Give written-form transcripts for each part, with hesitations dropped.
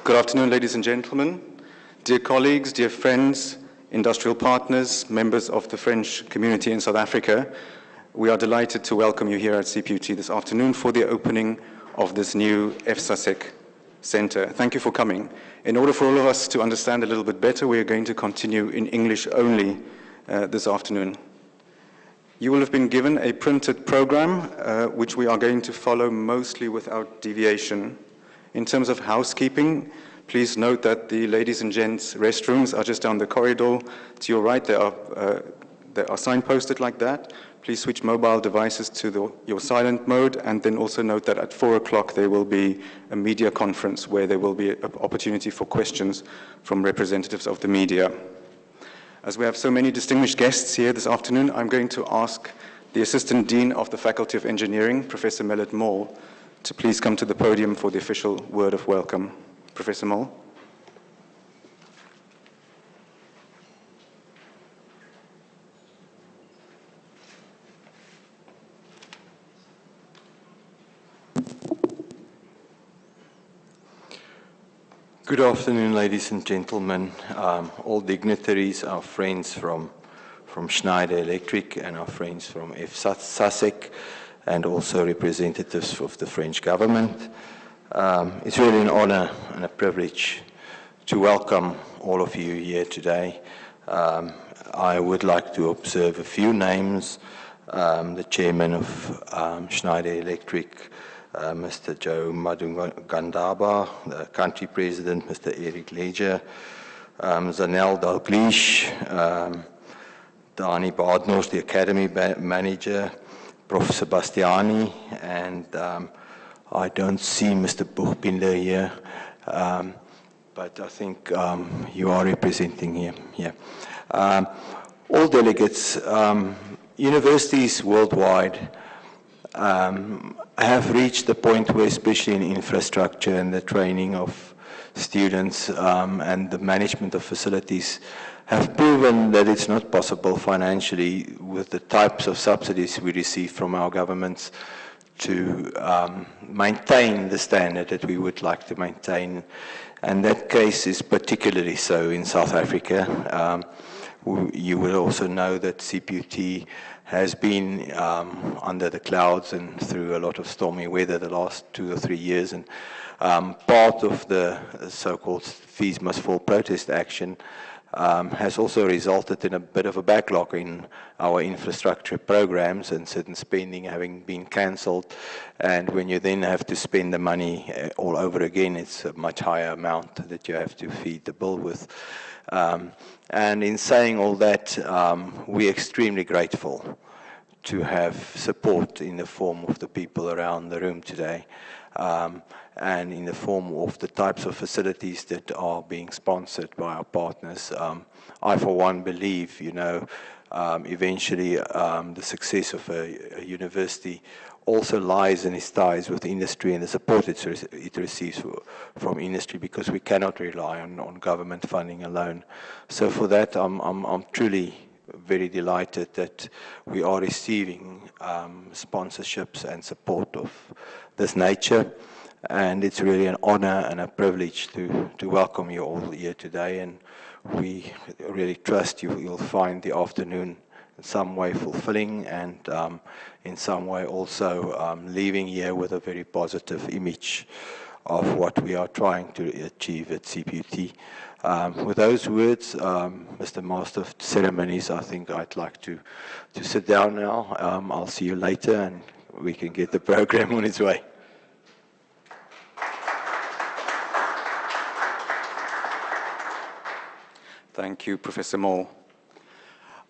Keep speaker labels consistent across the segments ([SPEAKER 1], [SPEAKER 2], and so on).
[SPEAKER 1] Good afternoon, ladies and gentlemen. Dear colleagues, dear friends, industrial partners, members of the French community in South Africa, we are delighted to welcome you here at CPUT this afternoon for the opening of this new EDSU-f'SASEC Center. Thank you for coming. In order for all of us to understand a little bit better, we are going to continue in English only this afternoon. You will have been given a printed program, which we are going to follow mostly without deviation. In terms of housekeeping, please note that the ladies and gents restrooms are just down the corridor. To your right, they are signposted like that. Please switch mobile devices to your silent mode, and then also note that at 4 o'clock there will be a media conference where there will be an opportunity for questions from representatives of the media. As we have so many distinguished guests here this afternoon, I'm going to ask the Assistant Dean of the Faculty of Engineering, Professor Mellet Moll, to please come to the podium for the official word of welcome. Professor Moll.
[SPEAKER 2] Good afternoon, ladies and gentlemen, all dignitaries, our friends from Schneider Electric and our friends from EDSU-f'SASEC, and also representatives of the French government. It's really an honor and a privilege to welcome all of you here today. I would like to observe a few names. The chairman of Schneider Electric, Mr. Joe Madungandaba, the country president, Mr. Eric Ledger, Zanel Dalglish, Dani Badnors, the academy manager, Prof. Sebastiani, and I don't see Mr. Buchbinder here, but I think you are representing him here. All delegates, universities worldwide have reached the point where, especially in infrastructure and the training of students and the management of facilities, have proven that it's not possible financially with the types of subsidies we receive from our governments to maintain the standard that we would like to maintain. And that case is particularly so in South Africa. You will also know that CPUT has been under the clouds and through a lot of stormy weather the last 2 or 3 years. And part of the so-called fees must fall protest action has also resulted in a bit of a backlog in our infrastructure programs and certain spending having been cancelled. And when you then have to spend the money all over again, it's a much higher amount that you have to feed the bill with. And in saying all that, we're extremely grateful to have support in the form of the people around the room today, and in the form of the types of facilities that are being sponsored by our partners. I, for one, believe, eventually the success of a university also lies in its ties with industry and the support it receives from industry, because we cannot rely on government funding alone. So for that, I'm truly very delighted that we are receiving sponsorships and support of this nature. And it's really an honor and a privilege to welcome you all here today. And we really trust you'll find the afternoon in some way fulfilling and in some way also leaving here with a very positive image of what we are trying to achieve at CPUT. With those words, Mr. Master of Ceremonies, I think I'd like to sit down now. I'll see you later and we can get the program on its way.
[SPEAKER 1] Thank you, Professor Moll.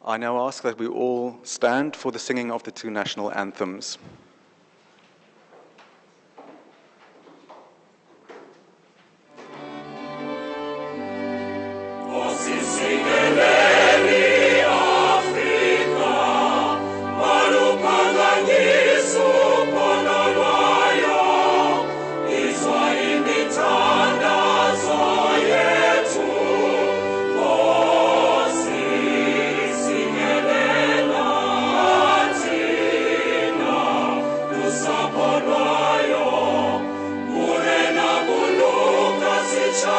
[SPEAKER 1] I now ask that we all stand for the singing of the 2 national anthems.
[SPEAKER 3] Morwayo, Murena Buluka Sicha.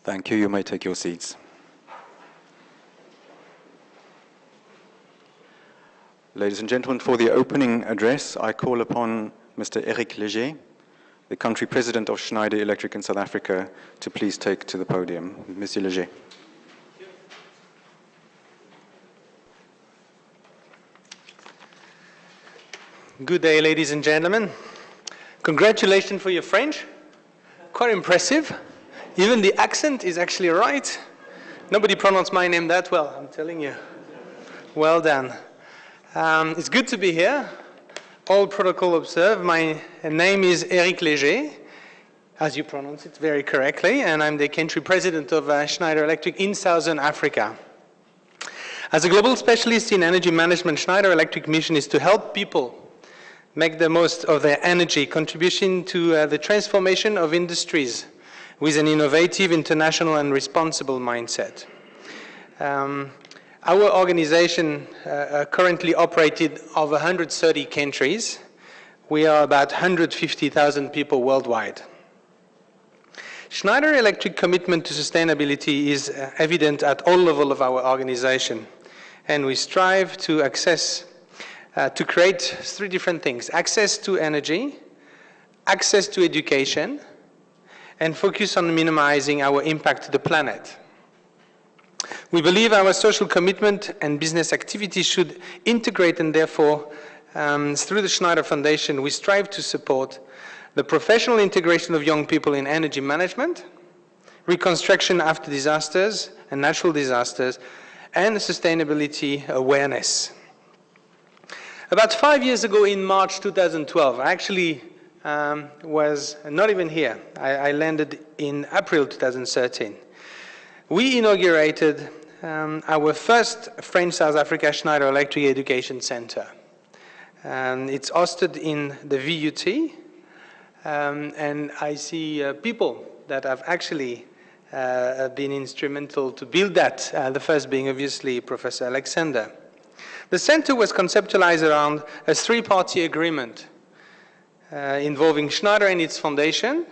[SPEAKER 1] Thank you. You may take your seats. Ladies and gentlemen, for the opening address, I call upon Mr. Eric Léger, the country president of Schneider Electric in South Africa, to please take to the podium. Monsieur Léger.
[SPEAKER 3] Good day, ladies and gentlemen. Congratulations for your French. Quite impressive. Even the accent is actually right. Nobody pronounced my name that well, I'm telling you. Well done. It's good to be here. All protocol observed. My name is Eric Léger, as you pronounce it very correctly, and I'm the country president of Schneider Electric in Southern Africa. As a global specialist in energy management, Schneider Electric mission is to help people make the most of their energy, contribution to the transformation of industries with an innovative, international, and responsible mindset. Our organization currently operated over 130 countries. We are about 150,000 people worldwide. Schneider Electric commitment to sustainability is evident at all levels of our organization, and we strive to to create three different things: access to energy, access to education, and focus on minimizing our impact to the planet. We believe our social commitment and business activities should integrate, and therefore, through the Schneider Foundation, we strive to support the professional integration of young people in energy management, reconstruction after disasters and natural disasters, and sustainability awareness. About 5 years ago, in March 2012, I actually was not even here. I landed in April 2013. We inaugurated our first French South Africa Schneider Electric Education Center. It's hosted in the VUT, and I see people that have actually been instrumental to build that, the first being obviously Professor Alexander. The center was conceptualized around a three-party agreement involving Schneider and its foundation,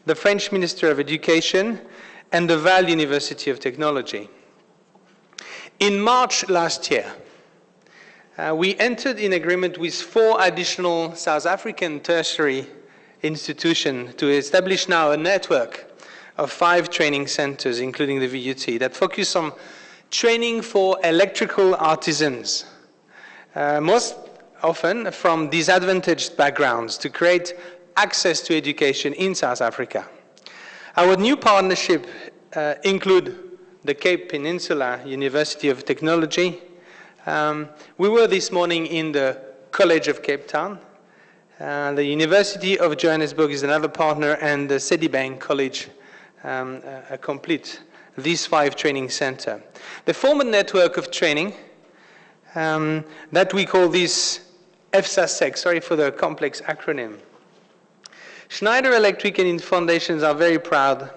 [SPEAKER 3] the French Minister of Education, and the Vaal University of Technology. In March last year, we entered in agreement with 4 additional South African tertiary institutions to establish now a network of 5 training centers, including the VUT, that focus on training for electrical artisans, most often from disadvantaged backgrounds, to create access to education in South Africa. Our new partnership include the Cape Peninsula University of Technology. We were this morning in the College of Cape Town. The University of Johannesburg is another partner, and the Citibank College complete these 5 training centers. They form a network of training that we call this EDSU-f'SASEC, sorry for the complex acronym. Schneider Electric and its foundations are very proud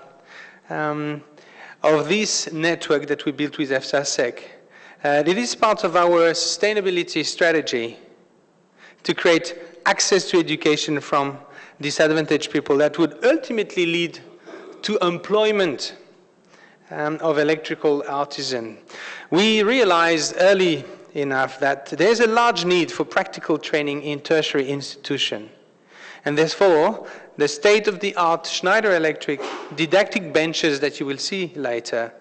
[SPEAKER 3] of this network that we built with EDSU-f'SASEC. It is part of our sustainability strategy to create access to education from disadvantaged people that would ultimately lead to employment of electrical artisans. We realized early enough that there's a large need for practical training in tertiary institutions. And therefore, the state-of-the-art Schneider Electric didactic benches that you will see later,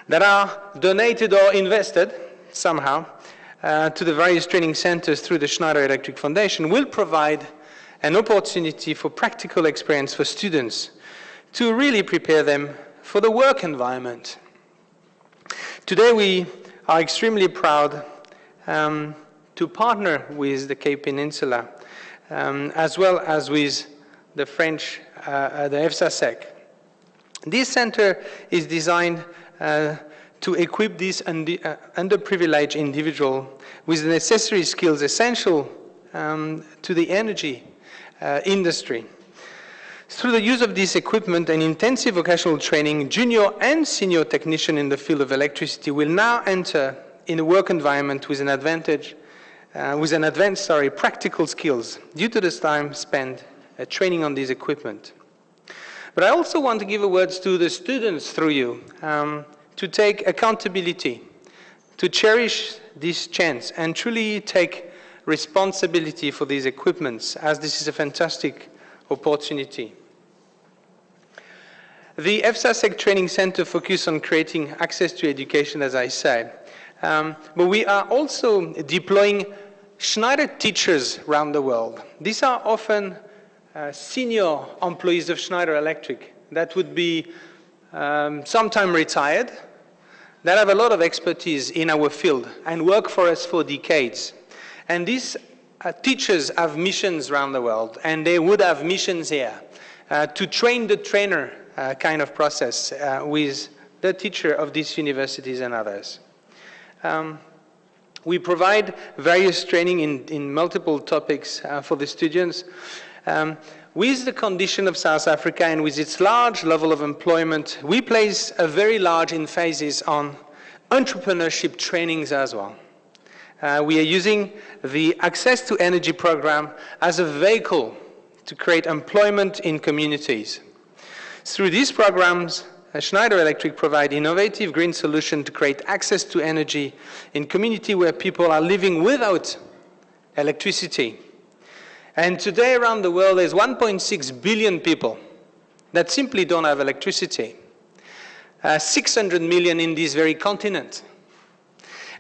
[SPEAKER 3] that are donated or invested somehow to the various training centers through the Schneider Electric Foundation, will provide an opportunity for practical experience for students to really prepare them for the work environment. Today we are extremely proud to partner with the Cape Peninsula as well as with the French, the EDSU-f'SASEC. This center is designed to equip these underprivileged individuals with the necessary skills essential to the energy industry. Through the use of this equipment and intensive vocational training, junior and senior technicians in the field of electricity will now enter in a work environment with an advanced practical skills due to this time spent training on this equipment. But I also want to give a word to the students through you, to take accountability, to cherish this chance and truly take responsibility for these equipments, as this is a fantastic opportunity. The EDSU-f'SASEC Training Center focuses on creating access to education, as I said. But we are also deploying Schneider teachers around the world. These are often senior employees of Schneider Electric that would be sometime retired, that have a lot of expertise in our field and work for us for decades. And these teachers have missions around the world, and they would have missions here to train the trainer kind of process with the teacher of these universities and others. We provide various training in multiple topics for the students. With the condition of South Africa and with its large level of employment, we place a very large emphasis on entrepreneurship trainings as well. We are using the Access to Energy program as a vehicle to create employment in communities. Through these programs, Schneider Electric provide innovative green solutions to create access to energy in communities where people are living without electricity. And today around the world, there's 1.6 billion people that simply don't have electricity. 600 million in this very continent.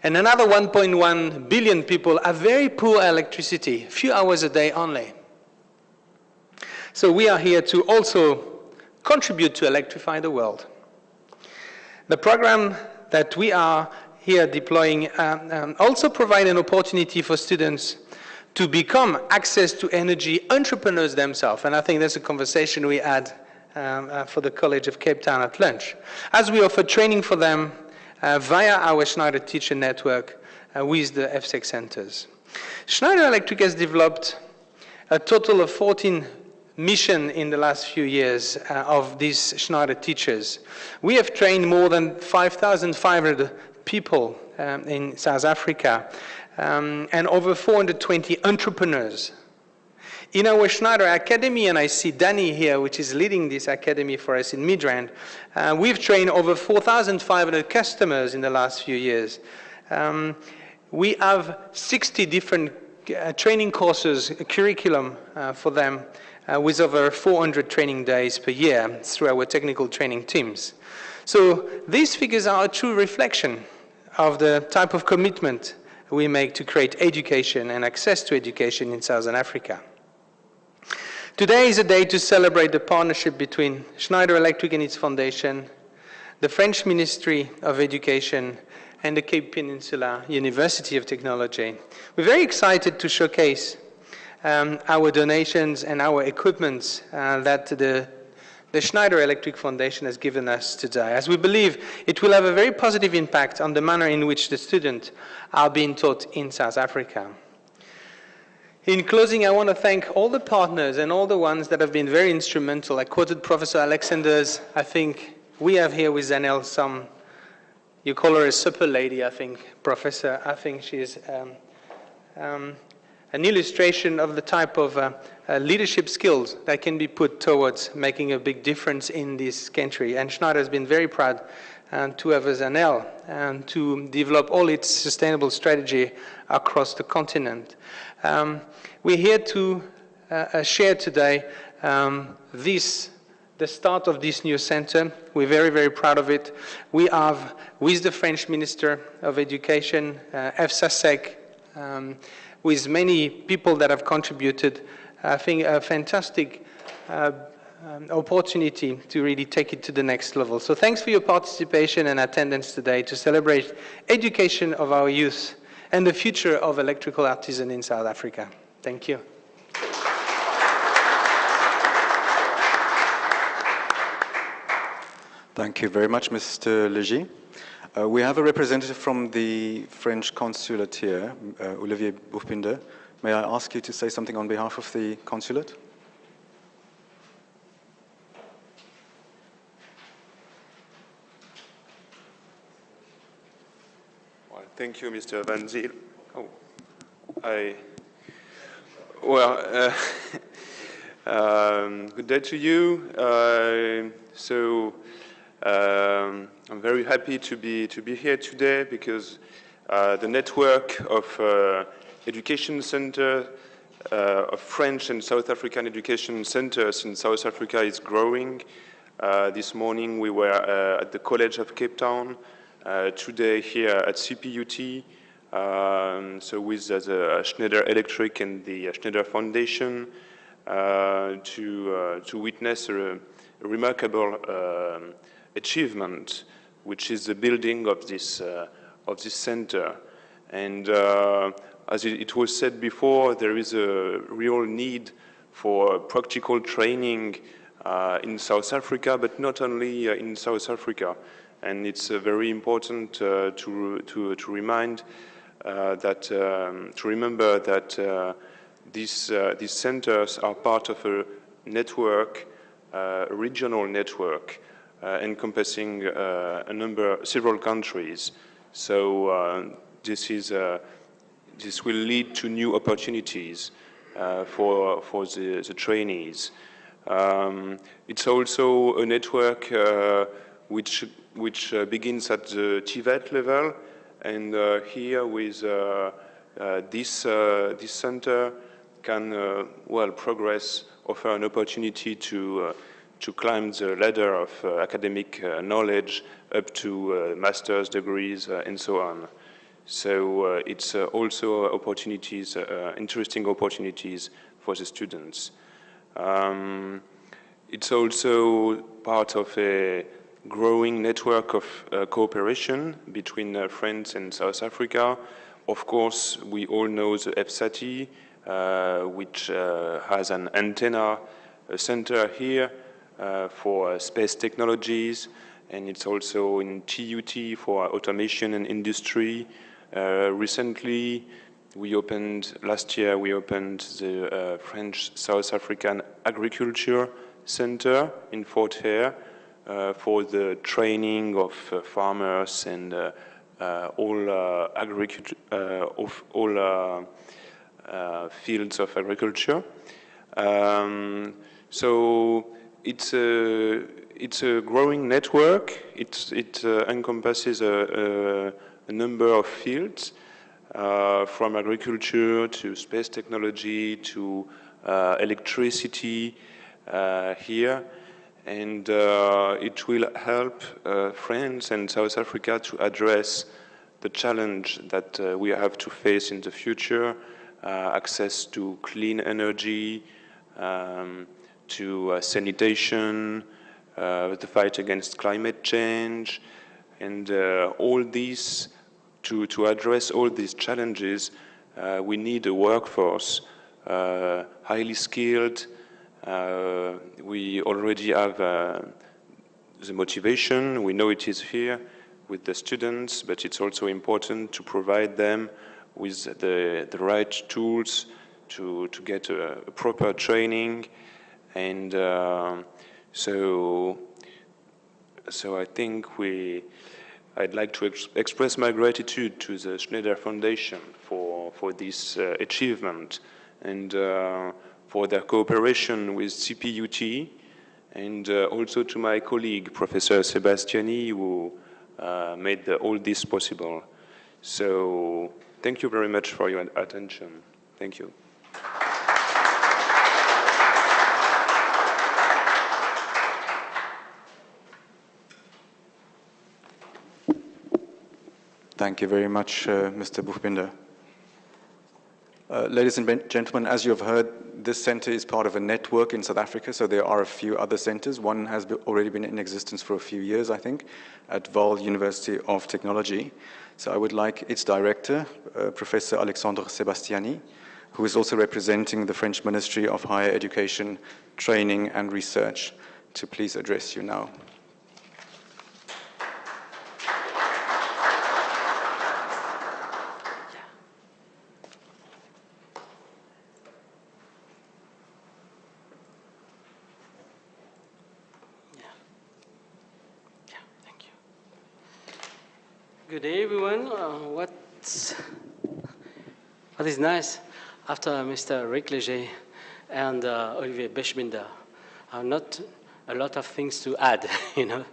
[SPEAKER 3] And another 1.1 billion people have very poor electricity, a few hours a day only. So we are here to also contribute to electrify the world. The program that we are here deploying also provide an opportunity for students to become access to energy entrepreneurs themselves. And I think that's a conversation we had for the College of Cape Town at lunch, as we offer training for them via our Schneider Teacher Network with the EDSU-f'SASEC centers. Schneider Electric has developed a total of 14 missions in the last few years of these Schneider teachers. We have trained more than 5,500 people in South Africa and over 420 entrepreneurs. In our Schneider Academy, and I see Danny here, which is leading this academy for us in Midrand, we've trained over 4,500 customers in the last few years. We have 60 different training courses, a curriculum for them, with over 400 training days per year through our technical training teams. So these figures are a true reflection of the type of commitment we make to create education and access to education in Southern Africa. Today is a day to celebrate the partnership between Schneider Electric and its foundation, the French Ministry of Education, and the Cape Peninsula University of Technology. We're very excited to showcase our donations and our equipment that the Schneider Electric Foundation has given us today, as we believe it will have a very positive impact on the manner in which the students are being taught in South Africa. In closing, I want to thank all the partners and all the ones that have been very instrumental. I quoted Professor Alexander's. I think we have here with Zanel some, you call her a super lady, I think, Professor. I think she is an illustration of the type of leadership skills that can be put towards making a big difference in this country. And Schneider has been very proud to have Zanel and to develop all its sustainable strategy across the continent. We're here to share today the start of this new center. We're very, very proud of it. We have, with the French Minister of Education, EDSU-f'SASEC, with many people that have contributed, I think a fantastic opportunity to really take it to the next level. So thanks for your participation and attendance today to celebrate education of our youth and the future of electrical artisan in South Africa. Thank you.
[SPEAKER 1] Thank you very much, Mr. Legy. We have a representative from the French consulate here, Olivier Bourpinder. May I ask you to say something on behalf of the consulate?
[SPEAKER 4] Well, thank you, Mr. Van Zyl. Good day to you. I'm very happy to be here today because the network of education center, of French and South African education centers in South Africa is growing. This morning we were at the College of Cape Town, today here at CPUT, so with the Schneider Electric and the Schneider Foundation to witness a remarkable achievement, which is the building of this center. And as it was said before, there is a real need for practical training in South Africa, but not only in South Africa. And it's very important to remind remember that these centers are part of a network, a regional network, encompassing several countries. So this will lead to new opportunities for the trainees. It's also a network which begins at the TVET level, and here with this center can progress, offer an opportunity to climb the ladder of academic knowledge up to master's degrees and so on. So it's also opportunities, interesting opportunities for the students. It's also part of a growing network of cooperation between France and South Africa. Of course, we all know the EDSU-f'SASEC, which has an antenna center here for space technologies, and it's also in TUT for automation and industry. Recently, last year we opened the French-South African Agriculture Center in Fort Hare for the training of farmers and all fields of agriculture. So it's a growing network. It encompasses a number of fields, from agriculture to space technology to electricity here, and it will help France and South Africa to address the challenge that we have to face in the future, access to clean energy, to sanitation, the fight against climate change, and all these, to address all these challenges, we need a workforce, highly skilled. We already have the motivation, we know it is here with the students, but it's also important to provide them with the right tools to get a proper training. And so I think I'd like to express my gratitude to the Schneider Foundation for this achievement, and for their cooperation with CPUT, and also to my colleague, Professor Sebastiani, who made all this possible. So thank you very much for your attention. Thank you.
[SPEAKER 1] Thank you very much, Mr. Buchbinder. Ladies and gentlemen, as you have heard, this center is part of a network in South Africa, so there are a few other centers. One has already been in existence for a few years, I think, at Vaal University of Technology. So I would like its director, Professor Alexandre Sebastiani, who is also representing the French Ministry of Higher Education, Training and Research, to please address you now.
[SPEAKER 5] Good day, everyone. What is nice, after Mr. Rick Leger and Olivier Bechbinder. Not a lot of things to add, you know,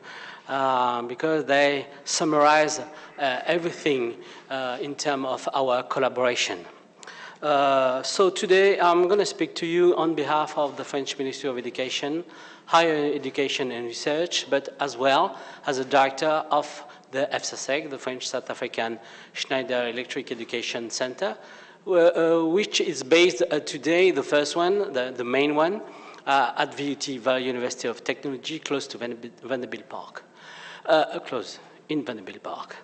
[SPEAKER 5] because they summarize everything in terms of our collaboration. So today I'm going to speak to you on behalf of the French Ministry of Education, Higher Education and Research, but as well as a director of the EDSU-f'SASEC, the French South African Schneider Electric Education Center, which is based today, the first one, the main one, at VUT, Vaal University of Technology, close to Vanderbilt Park, close in Vanderbilt Park.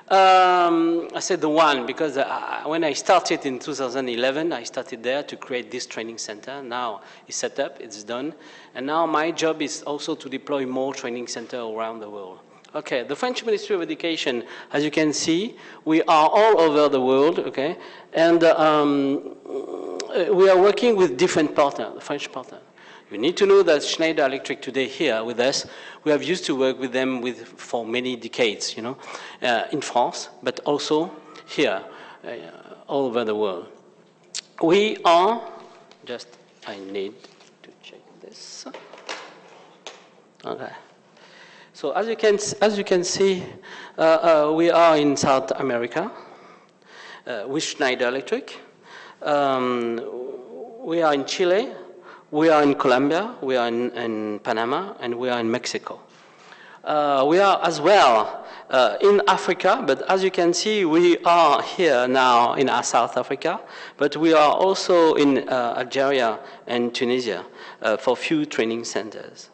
[SPEAKER 5] I said the one because when I started in 2011, I started there to create this training center. Now it's set up, it's done. And now my job is also to deploy more training centers around the world. Okay, the French Ministry of Education, as you can see, we are all over the world, okay? And we are working with different partners, the French partners. You need to know that Schneider Electric today here with us, we have used to work with them for many decades, you know, in France, but also here, all over the world. We are, I need to check this. Okay. So as you can see, we are in South America with Schneider Electric. We are in Chile. We are in Colombia, we are in Panama, and we are in Mexico. We are as well in Africa, but as you can see, we are here now in South Africa, but we are also in Algeria and Tunisia for few training centers.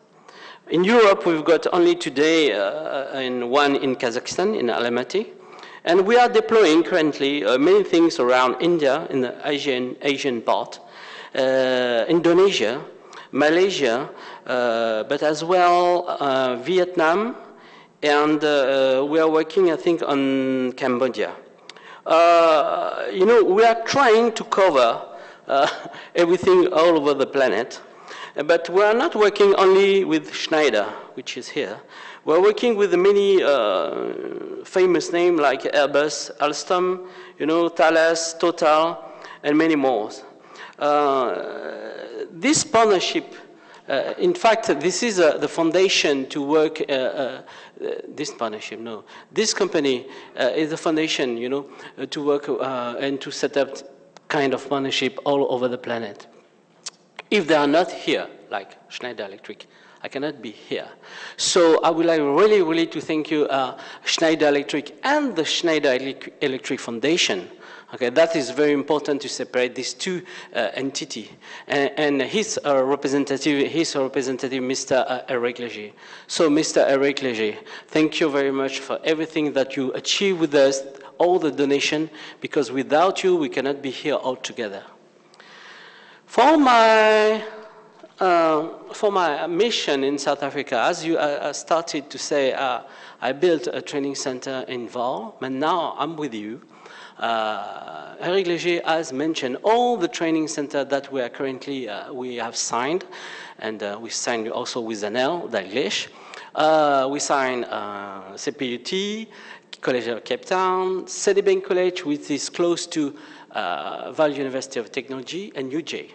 [SPEAKER 5] In Europe, we've got only today one in Kazakhstan, in Almaty, and we are deploying currently many things around India, in the Asian part, Indonesia, Malaysia, but as well Vietnam, and we are working, I think, on Cambodia. You know, we are trying to cover everything all over the planet, but we are not working only with Schneider, which is here. We are working with many famous names like Airbus, Alstom, you know, Thales, Total, and many more. This partnership, in fact, this is the foundation to work, this partnership, no. This company is the foundation, you know, to work and to set up kind of partnership all over the planet. If they are not here, like Schneider Electric, I cannot be here. So I would like really to thank you, Schneider Electric and the Schneider Electric Foundation. Okay, that is very important to separate these two entities. And his representative, Mr. Eric Léger. So, Mr. Eric Léger, thank you very much for everything that you achieved with us, all the donation, because without you, we cannot be here all together. For my mission in South Africa, as you started to say, I built a training center in Vaal, but now I'm with you. Eric Léger has mentioned all the training centers that we are currently, we have signed, and we signed also with Zanel, Dalglish. We signed CPUT, College of Cape Town, Sedibeng College, which is close to Vaal University of Technology, and UJ.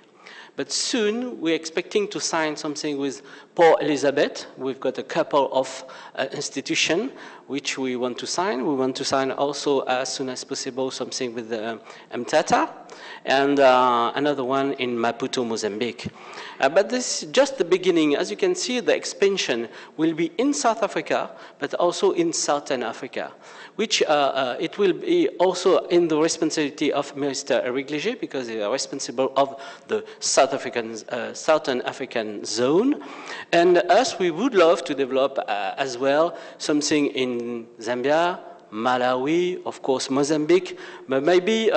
[SPEAKER 5] But soon, we're expecting to sign something with Port Elizabeth. We've got a couple of institutions which we want to sign. We want to sign also, as soon as possible, something with Mtata, and another one in Maputo, Mozambique. But this is just the beginning. As you can see, the expansion will be in South Africa, but also in Southern Africa, which it will be also in the responsibility of Mr. Eric Léger, because they are responsible of the Southern African zone. And us, we would love to develop as well something in Zambia, Malawi, of course, Mozambique, but maybe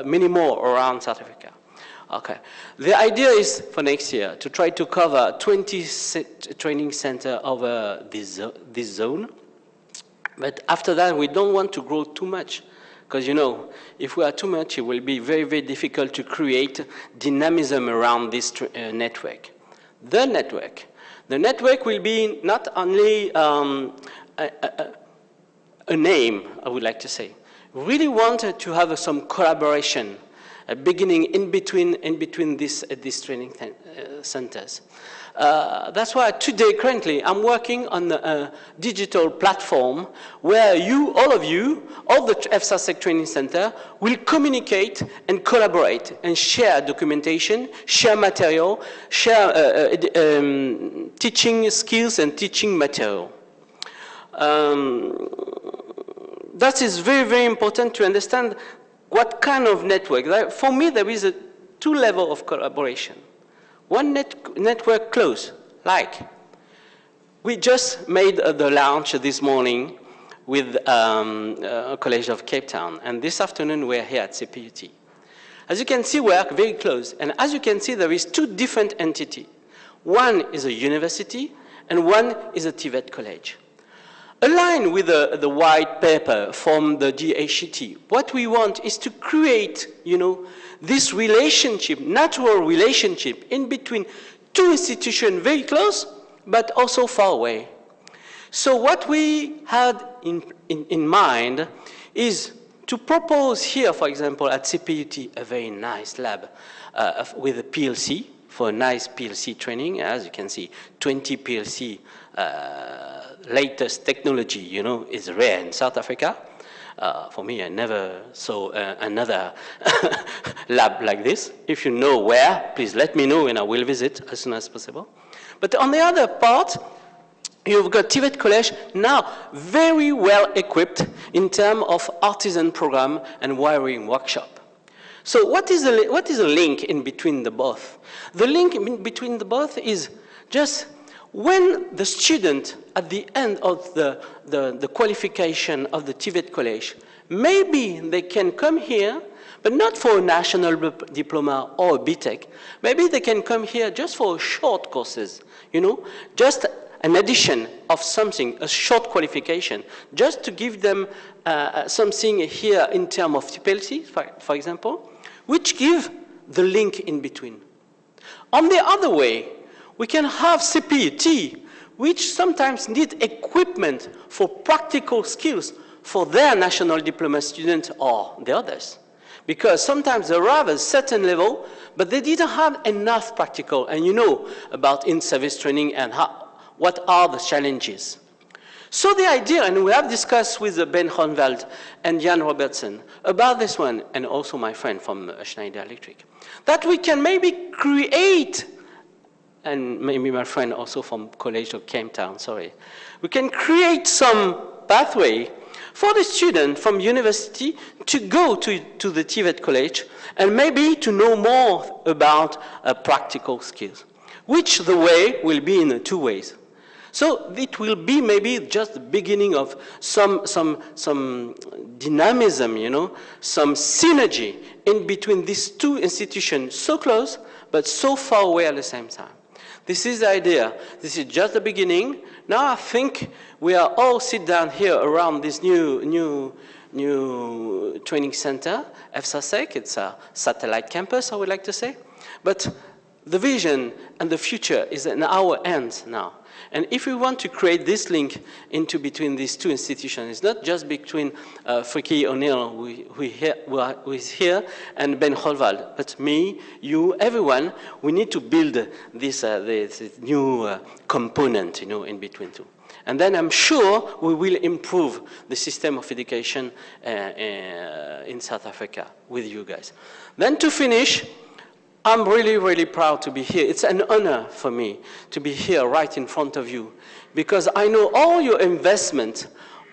[SPEAKER 5] many more around South Africa. Okay. The idea is for next year to try to cover 20 training centers over this zone. But after that, we don't want to grow too much. Because, you know, if we are too much, it will be very, very difficult to create dynamism around this network. The network will be not only a name, I would like to say. We really wanted to have some collaboration beginning in between these training centers. That's why today, currently, I'm working on a digital platform where all of the EDSU-f'SASEC Training Center will communicate and collaborate and share documentation, share material, share teaching skills and teaching material. That is very, very important to understand what kind of network. For me, there is two levels of collaboration. One network close, like we just made the launch this morning with College of Cape Town, and this afternoon we're here at CPUT. As you can see, we are very close, and as you can see, there is two different entities. One is a university, and one is a TVET college. Aligned with the white paper from the DHET, what we want is to create, this relationship, natural relationship in between two institutions very close, but also far away. So what we had in mind is to propose here, for example, at CPUT, a very nice lab with a PLC, for a nice PLC training. As you can see, 20 PLC latest technology, is rare in South Africa. For me, I never saw another lab like this. If you know where, please let me know and I will visit as soon as possible. But on the other part, you've got TVET College now very well equipped in terms of artisan program and wiring workshop. So what is the link in between the both? The link in between the both is just when the student, at the end of the qualification of the TVET College, maybe they can come here, but not for a national diploma or a BTEC. Maybe they can come here just for short courses, just an addition of something, a short qualification, just to give them something here in terms of TPLC, for example, which give the link in between. On the other way, we can have CPUT, which sometimes need equipment for practical skills for their national diploma students or the others. Because sometimes they have a certain level, but they didn't have enough practical, and you know about in-service training and what are the challenges. So the idea, and we have discussed with Ben Honveld and Jan Robertson about this one, and also my friend from Schneider Electric, that we can maybe create, and maybe my friend also from College of Cape Town, sorry, we can create some pathway for the student from university to go to the TVET College and maybe to know more about practical skills, which the way will be in two ways. So it will be maybe just the beginning of some dynamism, some synergy in between these two institutions, so close, but so far away at the same time. This is the idea. This is just the beginning. Now I think we are all sit down here around this new training center, EDSU-f'SASEC. It's a satellite campus, I would like to say. But the vision and the future is in our hands now. And if we want to create this link into between these two institutions, it's not just between Friki O'Neill, who is here, and Ben Holwald, but me, you, everyone, we need to build this new component, in between two. And then I'm sure we will improve the system of education in South Africa with you guys. Then to finish, I'm really, really proud to be here. It's an honor for me to be here right in front of you because I know all your investment,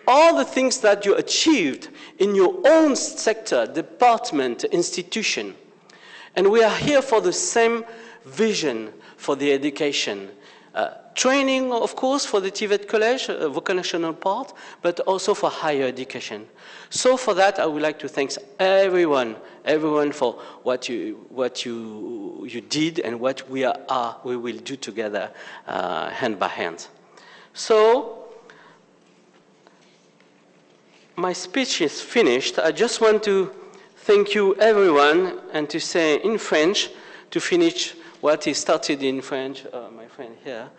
[SPEAKER 5] all the things that you achieved in your own sector, department, institution. And we are here for the same vision for the education. Training, of course, for the TVET College, vocational part, but also for higher education. So for that, I would like to thank everyone for what you did and what we will do together, hand by hand. So my speech is finished. I just want to thank you, everyone, and to say in French, to finish what is started in French, my friend here.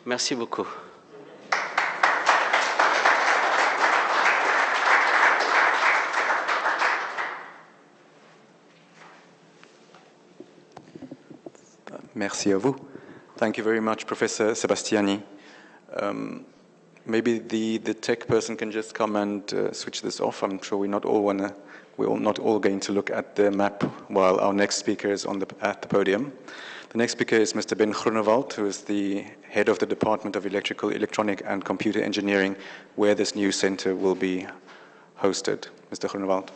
[SPEAKER 5] Merci beaucoup.
[SPEAKER 1] Merci à vous. Thank you very much, Professor Sebastiani. Maybe the tech person can just come and switch this off. I'm sure we're not all going to look at the map while our next speaker is at the podium. The next speaker is Mr. Ben Groenewald, who is the head of the Department of Electrical, Electronic and Computer Engineering, where this new center will be hosted. Mr. Groenewald.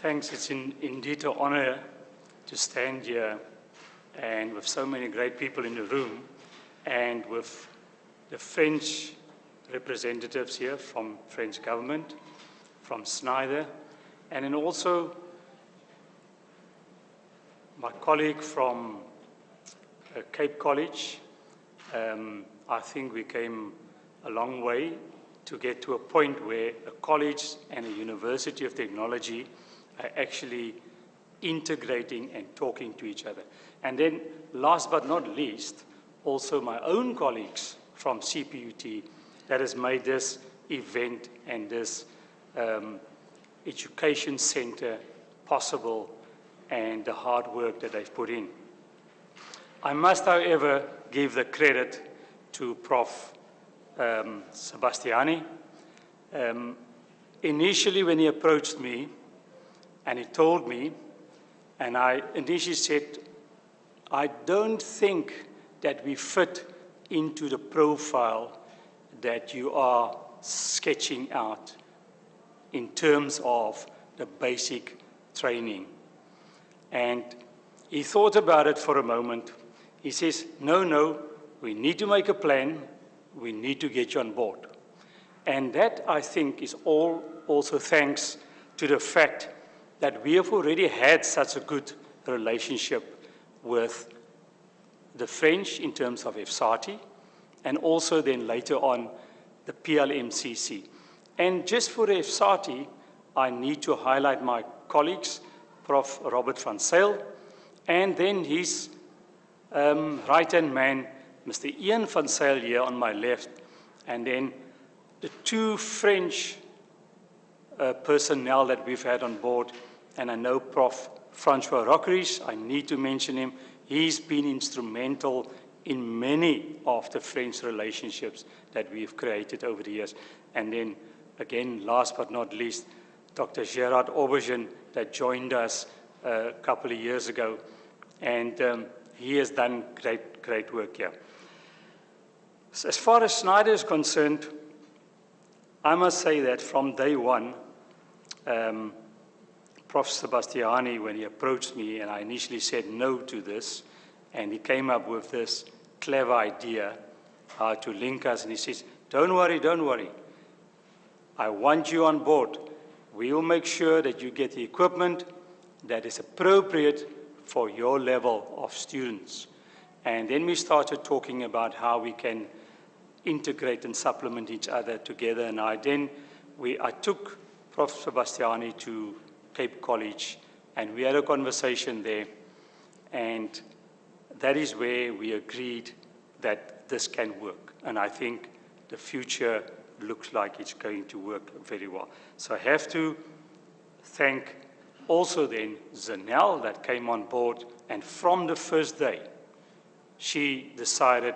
[SPEAKER 6] Thanks. It's indeed an honor to stand here and with so many great people in the room and with the French representatives here from French government, from Schneider, and then also my colleague from Cape College. I think we came a long way to get to a point where a college and a university of technology are actually integrating and talking to each other. And then, last but not least, also my own colleagues from CPUT that has made this event and this education center possible and the hard work that they've put in. I must, however, give the credit to Prof. Sebastiani. Initially, when he approached me, and he told me, and I initially said, I don't think that we fit into the profile that you are sketching out in terms of the basic training. And he thought about it for a moment. He says, no, we need to make a plan. We need to get you on board. And that, I think, is also thanks to the fact that we have already had such a good relationship with the French in terms of EDSU-f'SASEC, and also then later on the PLMCC. And just for EDSU-f'SASEC, I need to highlight my colleagues, Prof. Robert van Zyl, and then his right-hand man, Mr. Ian van Zyl here on my left, and then the two French personnel that we've had on board. And I know Prof. Francois Roqueries, I need to mention him. He's been instrumental in many of the French relationships that we've created over the years. And then, again, last but not least, Dr. Gerard Aubergen that joined us a couple of years ago. And he has done great work here. So as far as Schneider is concerned, I must say that from day one, Prof. Sebastiani, when he approached me, and I initially said no to this, and he came up with this clever idea how to link us, and he says, don't worry. I want you on board. We will make sure that you get the equipment that is appropriate for your level of students. And then we started talking about how we can integrate and supplement each other together. And I took Prof. Sebastiani to Cape College, and we had a conversation there. And that is where we agreed that this can work. And I think the future looks like it's going to work very well. So I have to thank also then Zanel that came on board, and from the first day, she decided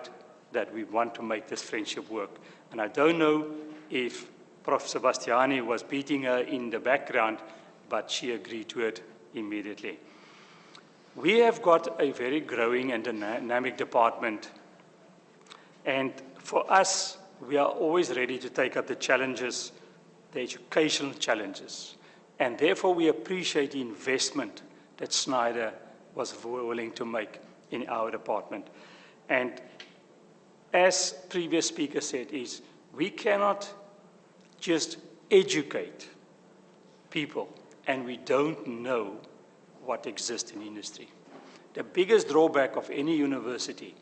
[SPEAKER 6] that we want to make this friendship work. And I don't know if Prof. Sebastiani was beating her in the background, but she agreed to it immediately. We have got a very growing and dynamic department. And for us, we are always ready to take up the challenges, the educational challenges. And therefore, we appreciate the investment that Schneider was willing to make in our department. And as previous speaker said, is we cannot just educate people and we don't know what exists in industry. The biggest drawback of any university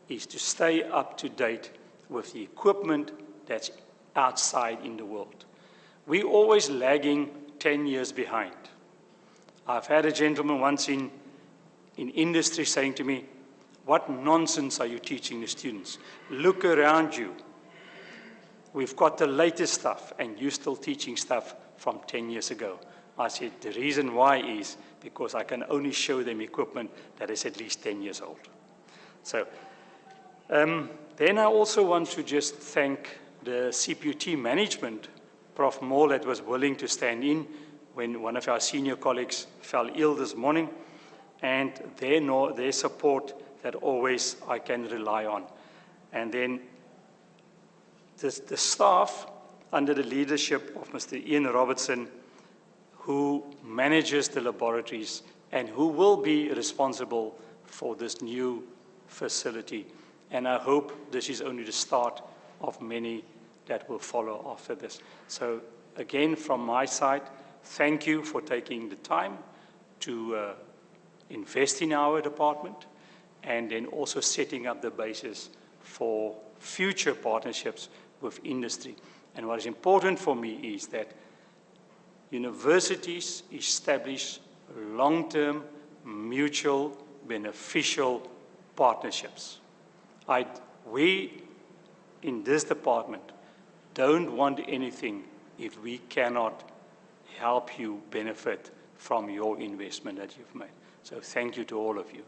[SPEAKER 6] is to stay up to date with the equipment that's outside in the world. We're always lagging 10 years behind. I've had a gentleman once in industry saying to me, what nonsense are you teaching the students? Look around you. We've got the latest stuff, and you're still teaching stuff from 10 years ago. I said, the reason why is because I can only show them equipment that is at least 10 years old. So, then I also want to just thank the CPUT management, Prof. Moore, that was willing to stand in when one of our senior colleagues fell ill this morning, and their support that always I can rely on. And then the staff under the leadership of Mr. Ian Robertson, who manages the laboratories and who will be responsible for this new facility. And I hope this is only the start of many that will follow after this. So again, from my side, thank you for taking the time to invest in our department, and then also setting up the basis for future partnerships with industry. And what is important for me is that universities establish long-term, mutual, beneficial partnerships. We, in this department, don't want anything if we cannot help you benefit from your investment that you've made. So thank you to all of you.